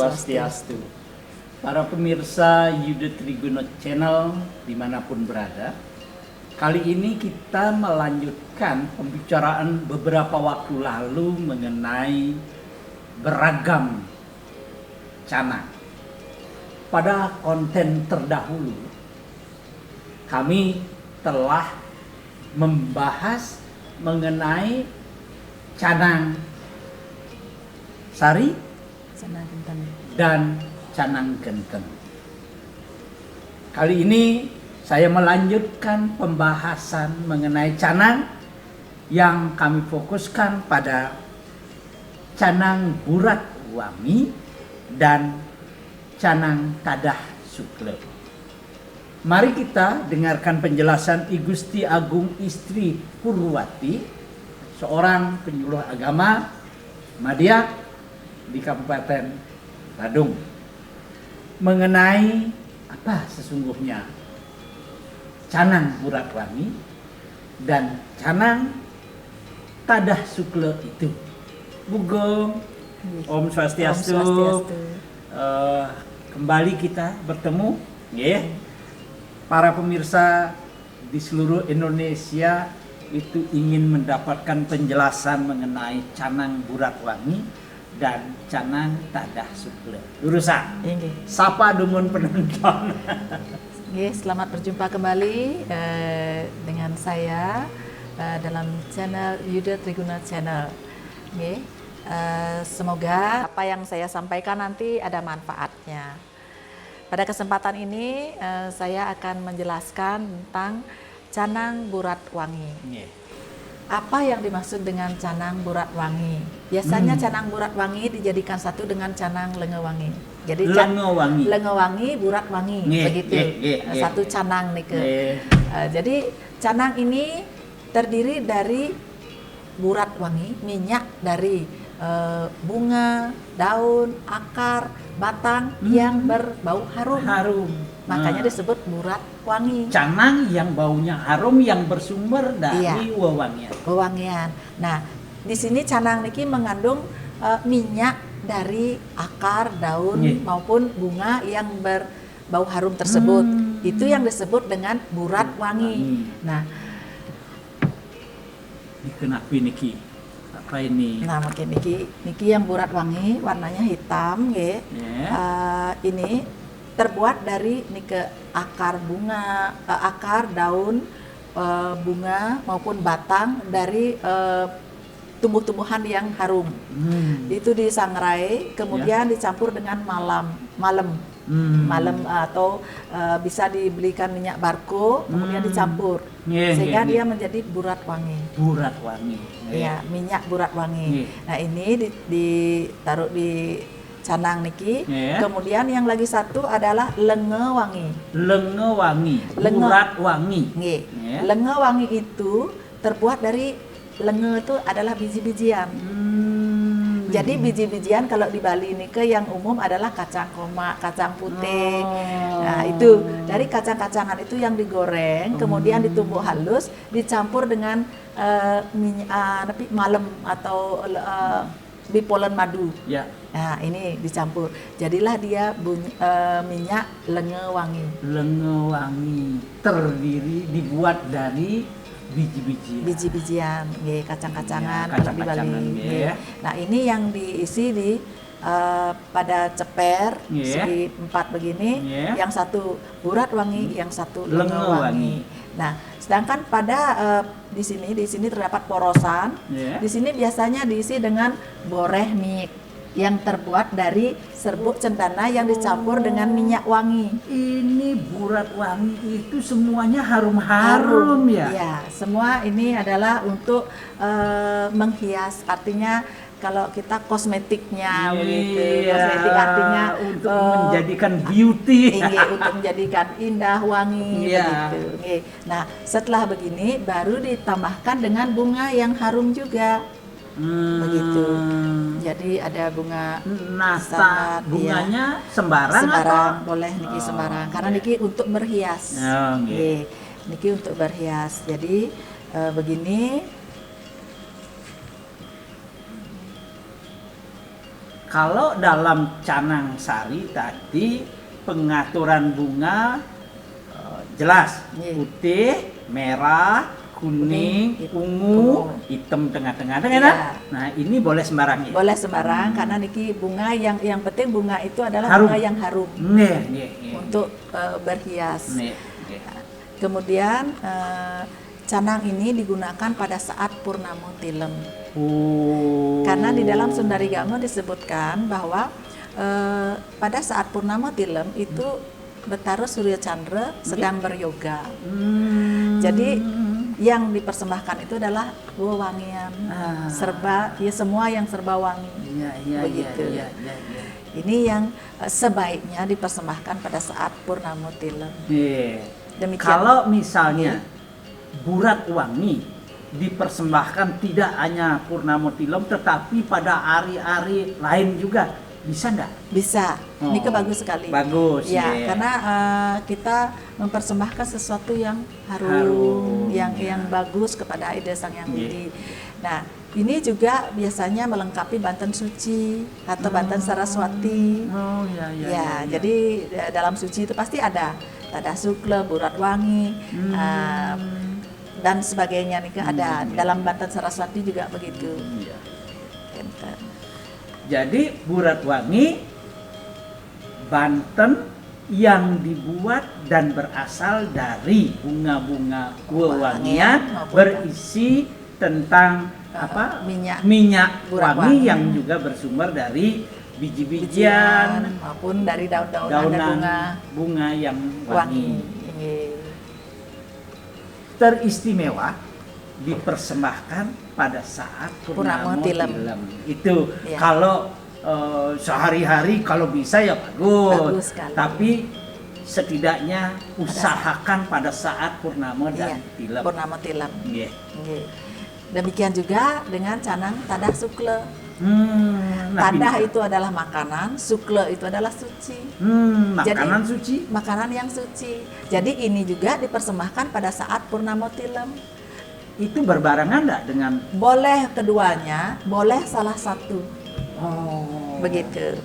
Swastiastu. Para pemirsa Yuda Triguno Channel dimanapun berada, kali ini kita melanjutkan pembicaraan beberapa waktu lalu mengenai beragam canang. Pada konten terdahulu, kami telah membahas mengenai canang sari dan canang genteng. Kali ini saya melanjutkan pembahasan mengenai canang yang kami fokuskan pada canang burat wangi dan canang tadah sukle. Mari kita dengarkan penjelasan I Gusti Agung Istri Purwati, seorang penyuluh agama Madya di Kabupaten Badung, mengenai apa sesungguhnya canang burat wangi dan canang tadah sukle itu. Bugeng, Om Swastiastu. Kembali kita bertemu, ya. Para pemirsa di seluruh Indonesia itu ingin mendapatkan penjelasan mengenai canang burat wangi dan canang tadah sukle. Lurusan. Sapa dumun penonton. Selamat berjumpa kembali dengan saya dalam channel Yuda Triguno Channel. Semoga apa yang saya sampaikan nanti ada manfaatnya. Pada kesempatan ini saya akan menjelaskan tentang canang burat wangi. Apa yang dimaksud dengan canang burat wangi? Biasanya canang burat wangi dijadikan satu dengan canang lenge wangi. Jadi lenge wangi, burat wangi, begitu. Satu canang nih ke. Jadi canang ini terdiri dari burat wangi, minyak dari bunga, daun, akar, batang yang berbau harum. Makanya disebut burat wangi. Canang yang baunya harum yang bersumber dari wewangian. Nah, di sini canang niki mengandung minyak dari akar, daun maupun bunga yang berbau harum tersebut. Itu yang disebut dengan burat wangi. Nah, kenapa niki? Apa ini? Nah, mungkin niki yang burat wangi, warnanya hitam, ini terbuat dari akar bunga, akar, daun, bunga maupun batang dari tumbuh-tumbuhan yang harum. Itu disangrai, kemudian dicampur dengan malem atau bisa dibelikan minyak barko, kemudian dicampur sehingga dia menjadi burat wangi. Burat wangi. Ya, minyak burat wangi. Nah, ini ditaruh di canang niki. Kemudian yang lagi satu adalah lenge wangi. Burat wangi. Lenge wangi itu terbuat dari lenge itu adalah biji-bijian. Jadi biji-bijian kalau di Bali ini yang umum adalah kacang koma, kacang putih. Nah, itu dari kacang-kacangan itu yang digoreng, kemudian ditumbuk halus, dicampur dengan minyak malem atau bipolen madu. Nah, ini dicampur. Jadilah dia minyak lenge wangi. Lenge wangi dibuat dari biji-bijian, kacang-kacangan kalau di Bali. Nah, ini yang diisi di pada ceper segi 4 begini, yang satu burat wangi, yang satu lenge wangi. Nah, sedangkan pada di sini terdapat porosan. Di sini biasanya diisi dengan boreh mik yang terbuat dari serbuk cendana yang dicampur dengan minyak wangi. Ini burat wangi itu semuanya harum-harum ya? Ya, semua ini adalah untuk menghias, artinya kalau kita kosmetiknya begitu. Kosmetik artinya untuk menjadikan beauty. Untuk menjadikan indah, wangi begitu. Nah, setelah begini baru ditambahkan dengan bunga yang harum juga. Begitu. Jadi ada bunga nasta, bunganya sembarang atau? Boleh niki sembarang karena niki untuk berhias. Niki untuk berhias. Jadi begini. Kalau dalam canang sari tadi pengaturan bunga jelas, putih, merah, kuning, ungu, hitam tengah-tengah, Nah, ini boleh sembarang ya? Boleh sembarang karena niki bunga yang penting bunga itu adalah harum. Bunga yang harum. Untuk berhias. Kemudian canang ini digunakan pada saat purnama tilem. Karena di dalam Sundarigama disebutkan bahwa pada saat purnama tilem itu Betara Surya Chandra sedang beryoga. Jadi yang dipersembahkan itu adalah wewangian, serba, ya semua yang serba wangi. Begitu. Ini yang sebaiknya dipersembahkan pada saat purnama tilem. Demikian. Kalau misalnya burat wangi dipersembahkan tidak hanya purnama tilem tetapi pada hari-hari lain juga, bisa enggak? Bisa. Ini bagus sekali. Bagus. Ya, karena kita mempersembahkan sesuatu yang harum, yang bagus kepada Ida Sang Hyang Widi. Nah, ini juga biasanya melengkapi Banten Suci atau Banten Saraswati. Jadi dalam suci itu pasti ada Tada Sukla, Burat Wangi, dan sebagainya nih ada. Dalam Banten Saraswati juga begitu. Jadi Burat Wangi Banten yang dibuat dan berasal dari bunga-bunga wewangian berisi tentang minyak wangi yang juga bersumber dari biji-bijian maupun dari daun-daunan bunga yang wangi. Teristimewa dipersembahkan pada saat purnama tilem. Itu kalau sehari-hari kalau bisa ya bagus tapi setidaknya usahakan pada saat purnama dan tilem. Purnama tilem. Demikian juga dengan canang Tadah Sukla. Tadah itu adalah makanan, Sukla itu adalah suci. Makanan suci? Makanan yang suci. Jadi ini juga dipersembahkan pada saat purnama tilem. Itu berbarengan enggak dengan? Boleh keduanya, boleh salah satu. Begitu.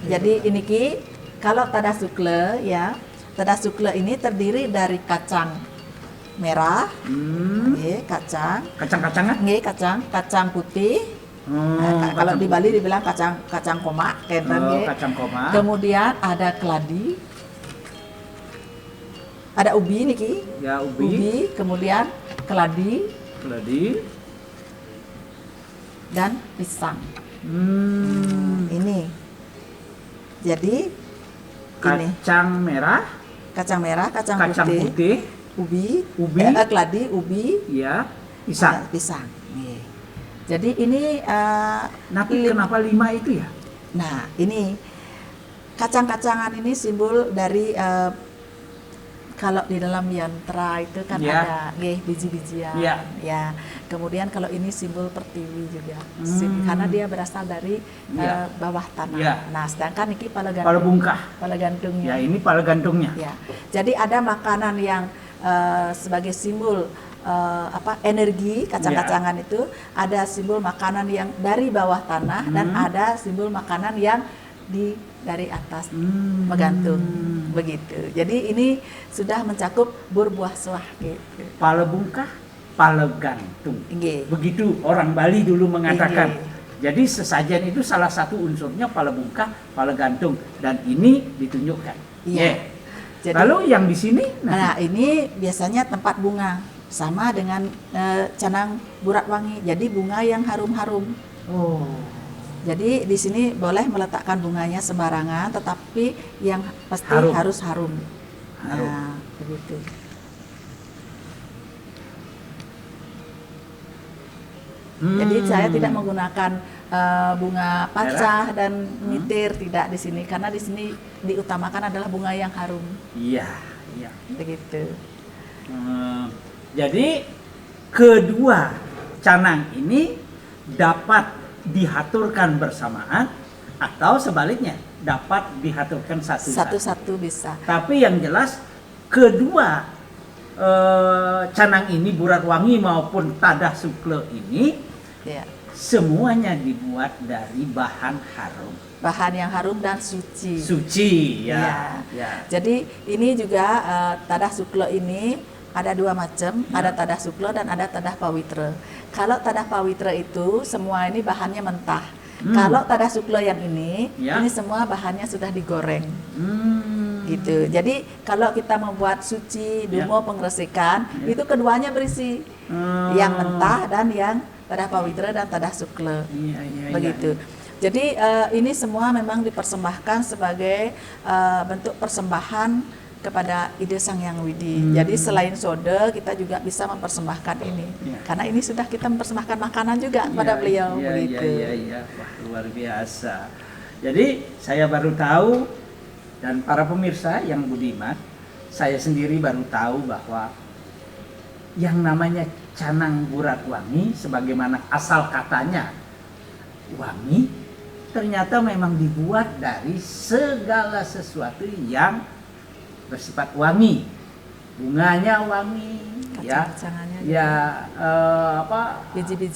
Jadi ini kalau Tadah Sukla ya, Tadah Sukla ini terdiri dari kacang merah, kacang-kacangan, kacang putih. Kalau di Bali dibilang kacang koma, kacang koma. Kemudian ada keladi, ada ubi niki, ubi, kemudian keladi, dan pisang. Ini, jadi kacang merah, kacang putih. Ubi, keladi, ubi, pisang. Jadi ini kenapa 5 itu ya? Nah, ini kacang-kacangan ini simbol dari kalau di dalam yantra itu kan ada biji-bijian. Ya. Kemudian kalau ini simbol pertiwi juga. Karena dia berasal dari bawah tanah. Nah, sedangkan ini pala gantungnya. Ya, ini pala gantungnya. Ya. Jadi ada makanan yang sebagai simbol energi kacang-kacangan itu, ada simbol makanan yang dari bawah tanah dan ada simbol makanan yang dari atas menggantung begitu. Jadi ini sudah mencakup berbuah suah gitu. Pala bungkah, pala gantung. Begitu orang Bali dulu mengatakan. Jadi sesajen itu salah satu unsurnya pala bungkah, pala gantung, dan ini ditunjukkan. Jadi, lalu yang di sini? Nah, ini biasanya tempat bunga, sama dengan canang Burat Wangi. Jadi bunga yang harum-harum. Jadi di sini boleh meletakkan bunganya sembarangan, tetapi yang pasti harus harum. Nah, begitu. Jadi saya tidak menggunakan bunga pacah dan mitir, tidak di sini, karena di sini diutamakan adalah bunga yang harum. Iya. Begitu. Jadi kedua canang ini dapat dihaturkan bersamaan atau sebaliknya dapat dihaturkan satu-satu bisa. Tapi yang jelas kedua canang ini Burat Wangi maupun Tadah Sukla ini semuanya dibuat dari bahan harum. Bahan yang harum dan suci. Suci, ya. Ya. Ya. Jadi ini juga tadah suklo ini ada dua macam, ada tadah suklo dan ada tadah pawitra. Kalau tadah pawitra itu semua ini bahannya mentah. Kalau tadah suklo yang ini semua bahannya sudah digoreng. Gitu. Jadi kalau kita membuat suci, dumo, pengresikan, itu keduanya berisi yang mentah dan yang tadah pawitra dan tadah sukla. Begitu. Jadi ini semua memang dipersembahkan sebagai bentuk persembahan kepada ide Sang Hyang Widi. Jadi selain soda kita juga bisa mempersembahkan ini. Karena ini sudah kita mempersembahkan makanan juga kepada beliau. Begitu. Wah, luar biasa. Jadi saya baru tahu, dan para pemirsa yang budiman, saya sendiri baru tahu bahwa yang namanya canang burat wangi, sebagaimana asal katanya wangi, ternyata memang dibuat dari segala sesuatu yang bersifat wangi. Bunganya wangi,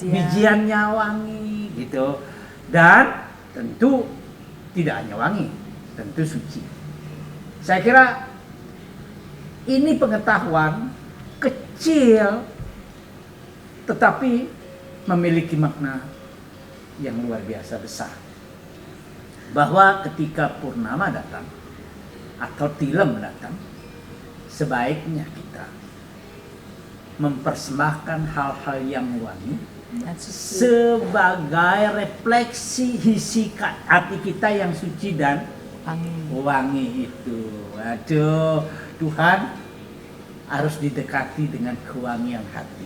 bijiannya wangi, gitu. Dan tentu tidak hanya wangi, tentu suci. Saya kira ini pengetahuan kecil tetapi memiliki makna yang luar biasa besar. Bahwa ketika purnama datang atau tilem datang, sebaiknya kita mempersembahkan hal-hal yang wangi sebagai refleksi isi hati kita yang suci dan wangi itu. Waduh, Tuhan harus didekati dengan kewangian hati.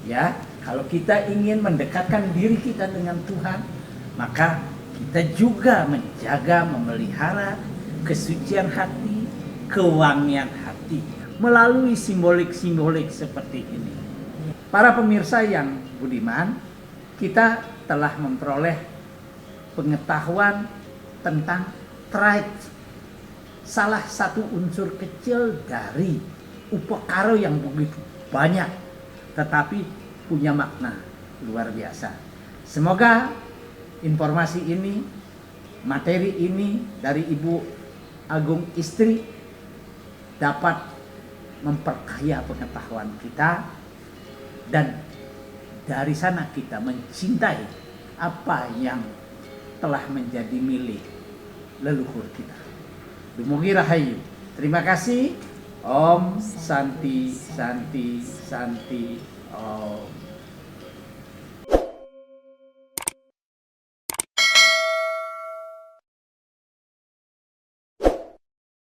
Ya, kalau kita ingin mendekatkan diri kita dengan Tuhan, maka kita juga menjaga, memelihara kesucian hati, kewangian hati melalui simbolik-simbolik seperti ini. Para pemirsa yang budiman, kita telah memperoleh pengetahuan tentang trite, salah satu unsur kecil dari upakara yang begitu banyak tetapi punya makna luar biasa. Semoga informasi ini, materi ini dari Ibu Agung Istri dapat memperkaya pengetahuan kita, dan dari sana kita mencintai apa yang telah menjadi milik leluhur kita. Dumugi Rahayu. Terima kasih. Om Santi Santi Santi Om.